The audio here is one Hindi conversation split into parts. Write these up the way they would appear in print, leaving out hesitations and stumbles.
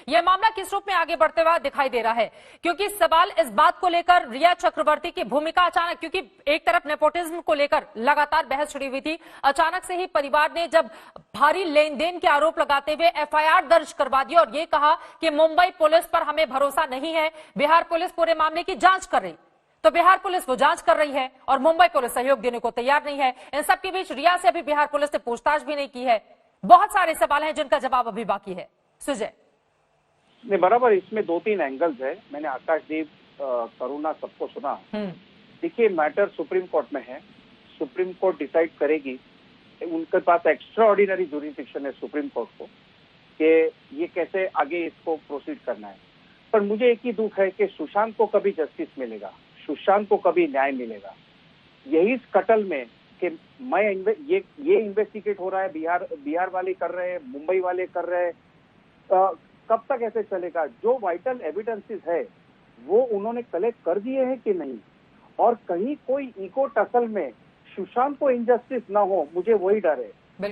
यह मामला किस रूप में आगे बढ़ते हुए दिखाई दे रहा है, क्योंकि सवाल इस बात को लेकर रिया चक्रवर्ती की भूमिका अचानक, क्योंकि एक तरफ नेपोटिज्म को लेकर लगातार बहस छिड़ी हुई थी, अचानक से ही परिवार ने जब भारी लेन देन के आरोप लगाते हुए एफआईआर दर्ज करवा दिया और ये कहा कि मुंबई पुलिस पर हमें भरोसा नहीं है, बिहार पुलिस पूरे मामले की जांच कर रही। तो बिहार पुलिस वो जांच कर रही है और मुंबई पुलिस सहयोग देने को तैयार नहीं है। इन सबके बीच रिया से अभी बिहार पुलिस ने पूछताछ भी नहीं की है। बहुत सारे सवाल हैं जिनका जवाब अभी बाकी है। सुजय नहीं, बराबर, इसमें 2-3 एंगल्स है। मैंने आकाशदीप, करुणा सबको सुना। देखिए, मैटर सुप्रीम कोर्ट में है, सुप्रीम कोर्ट डिसाइड करेगी। उनके पास एक्स्ट्रा ऑर्डिनरी जुरिडिक्शन है सुप्रीम कोर्ट को कि ये कैसे आगे इसको प्रोसीड करना है। पर मुझे एक ही दुख है कि सुशांत को कभी जस्टिस मिलेगा, सुशांत को कभी न्याय मिलेगा। यही कटल में कि मैं ये इन्वेस्टिगेट हो रहा है, बिहार वाले कर रहे हैं, मुंबई वाले कर रहे हैं, कब तक ऐसे चलेगा? जो वाइटल एविडेंसेस है वो उन्होंने कलेक्ट कर दिए हैं कि नहीं, और कहीं कोई इको टसल में सुशांत को इंजस्टिस ना हो, मुझे वही डर है।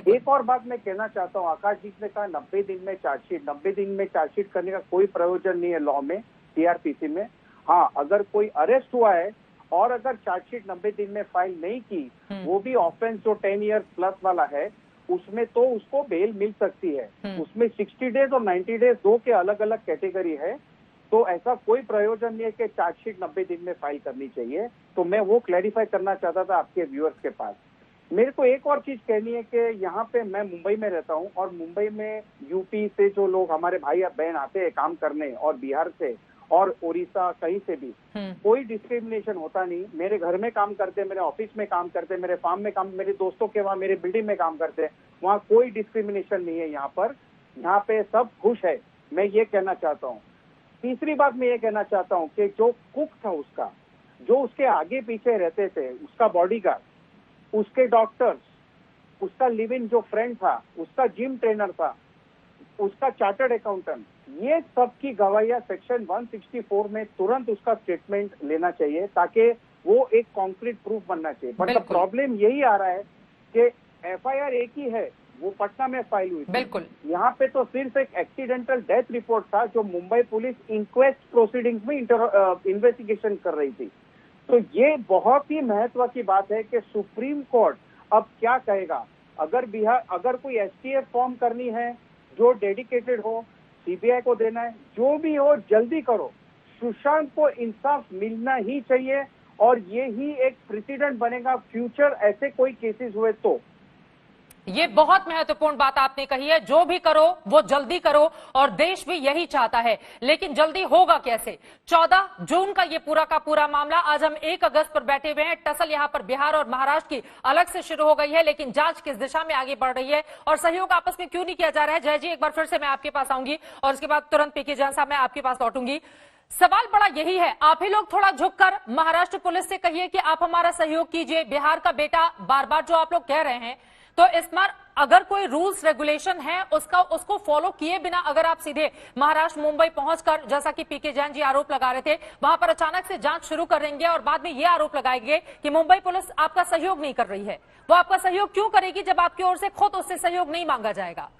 एक और बात मैं कहना चाहता हूँ, आकाशदीप ने कहा 90 दिन में चार्जशीट, 90 दिन में चार्जशीट करने का कोई प्रयोजन नहीं है लॉ में, सीआरपीसी में। हाँ, अगर कोई अरेस्ट हुआ है और अगर चार्जशीट 90 दिन में फाइल नहीं की, वो भी ऑफेंस जो 10 ईयर प्लस वाला है, उसमें तो उसको बेल मिल सकती है। उसमें 60 डेज और 90 डेज दो के अलग अलग कैटेगरी है। तो ऐसा कोई प्रयोजन नहीं है कि चार्जशीट 90 दिन में फाइल करनी चाहिए। तो मैं वो क्लैरिफाई करना चाहता था आपके व्यूअर्स के पास। मेरे को एक और चीज कहनी है कि यहाँ पे मैं मुंबई में रहता हूँ और मुंबई में यूपी से जो लोग हमारे भाई या बहन आते हैं काम करने, और बिहार से और उड़ीसा, कहीं से भी कोई डिस्क्रिमिनेशन होता नहीं। मेरे घर में काम करते, मेरे ऑफिस में काम करते, मेरे फार्म में काम, मेरे दोस्तों के वहाँ मेरे बिल्डिंग में काम करते हैं, वहाँ कोई डिस्क्रिमिनेशन नहीं है। यहाँ पे सब खुश है, मैं ये कहना चाहता हूँ। तीसरी बात मैं ये कहना चाहता हूँ कि जो कुक था उसका, जो उसके आगे पीछे रहते थे, उसका बॉडीगार्ड, उसके डॉक्टर्स, उसका लिव इन जो फ्रेंड था, उसका जिम ट्रेनर था, उसका चार्टर्ड अकाउंटेंट, ये सब की गवाहियां सेक्शन 164 में तुरंत उसका स्टेटमेंट लेना चाहिए, ताकि वो एक कॉन्क्रीट प्रूफ बनना चाहिए। बट प्रॉब्लम यही आ रहा है कि एफआईआर एक ही है, वो पटना में फाइल हुई थी। यहाँ पे तो सिर्फ एक एक्सीडेंटल डेथ रिपोर्ट था जो मुंबई पुलिस इंक्वेस्ट प्रोसीडिंग्स में इन्वेस्टिगेशन कर रही थी। तो ये बहुत ही महत्व की बात है कि सुप्रीम कोर्ट अब क्या कहेगा। अगर कोई एसटीएफ फॉर्म करनी है जो डेडिकेटेड हो, सीबीआई को देना है, जो भी हो जल्दी करो। सुशांत को इंसाफ मिलना ही चाहिए और ये ही एक प्रेसिडेंट बनेगा फ्यूचर ऐसे कोई केसेस हुए तो। ये बहुत महत्वपूर्ण बात आपने कही है, जो भी करो वो जल्दी करो और देश भी यही चाहता है, लेकिन जल्दी होगा कैसे? 14 जून का ये पूरा का पूरा मामला, आज हम 1 अगस्त पर बैठे हुए हैं। टसल यहां पर बिहार और महाराष्ट्र की अलग से शुरू हो गई है, लेकिन जांच किस दिशा में आगे बढ़ रही है और सहयोग आपस में क्यों नहीं किया जा रहा है? जय जी, एक बार फिर से मैं आपके पास आऊंगी और उसके बाद तुरंत पीके जैन साहब मैं आपके पास लौटूंगी। सवाल बड़ा यही है, आप ही लोग थोड़ा झुककर महाराष्ट्र पुलिस से कहिए कि आप हमारा सहयोग कीजिए। बिहार का बेटा बार बार जो आप लोग कह रहे हैं, तो इस बार अगर कोई रूल्स रेगुलेशन है उसको फॉलो किए बिना अगर आप सीधे महाराष्ट्र मुंबई पहुंचकर, जैसा कि पीके जैन जी आरोप लगा रहे थे, वहां पर अचानक से जांच शुरू कर देंगे और बाद में ये आरोप लगाएंगे कि मुंबई पुलिस आपका सहयोग नहीं कर रही है, वो आपका सहयोग क्यों करेगी जब आपकी ओर से खुद उससे सहयोग नहीं मांगा जाएगा?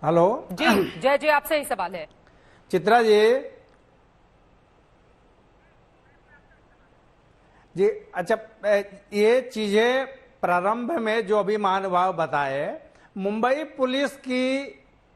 हेलो जी, जय जी, आपसे ही सवाल है। चित्रा जी, अच्छा, ये चीजें प्रारंभ में जो अभी महानुभाव बताए, मुंबई पुलिस की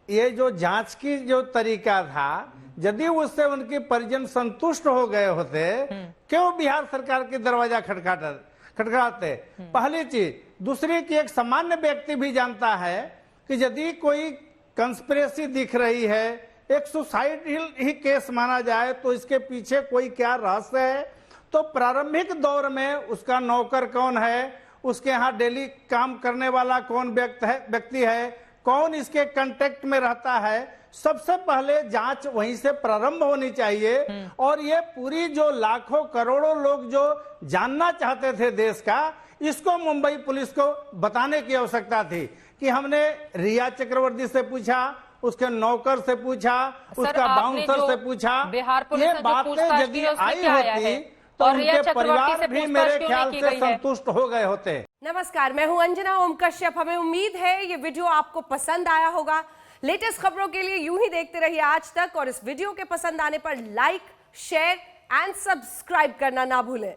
ये जो जांच की जो तरीका था, यदि उससे उनके परिजन संतुष्ट हो गए होते, क्यों बिहार सरकार के दरवाजा खटखटाते? पहली चीज। दूसरी की एक सामान्य व्यक्ति भी जानता है कि यदि कोई कंस्पिरेसी दिख रही है, एक सुसाइड ही केस माना जाए, तो इसके पीछे कोई क्या रहस्य है? तो प्रारंभिक दौर में उसका नौकर कौन है, उसके यहाँ डेली काम करने वाला कौन व्यक्ति है, कौन इसके कांटेक्ट में रहता है, सबसे पहले जांच वहीं से प्रारंभ होनी चाहिए। और ये पूरी जो लाखों करोड़ों लोग जो जानना चाहते थे देश का, इसको मुंबई पुलिस को बताने की आवश्यकता थी कि हमने रिया चक्रवर्ती से पूछा, उसके नौकर से पूछा, उसका बाउंसर से पूछा। बिहार पुलिस ये बातें यदि आई होती तो और रिया उनके चक्रवर्ती परिवार से भी पूछताछ मेरे क्यों ख्याल नहीं की से गई है? संतुष्ट हो गए होते। नमस्कार, मैं हूं अंजना ओम कश्यप। हमें उम्मीद है ये वीडियो आपको पसंद आया होगा। लेटेस्ट खबरों के लिए यूं ही देखते रहिए आज तक, और इस वीडियो के पसंद आने पर लाइक, शेयर एंड सब्सक्राइब करना ना भूलें।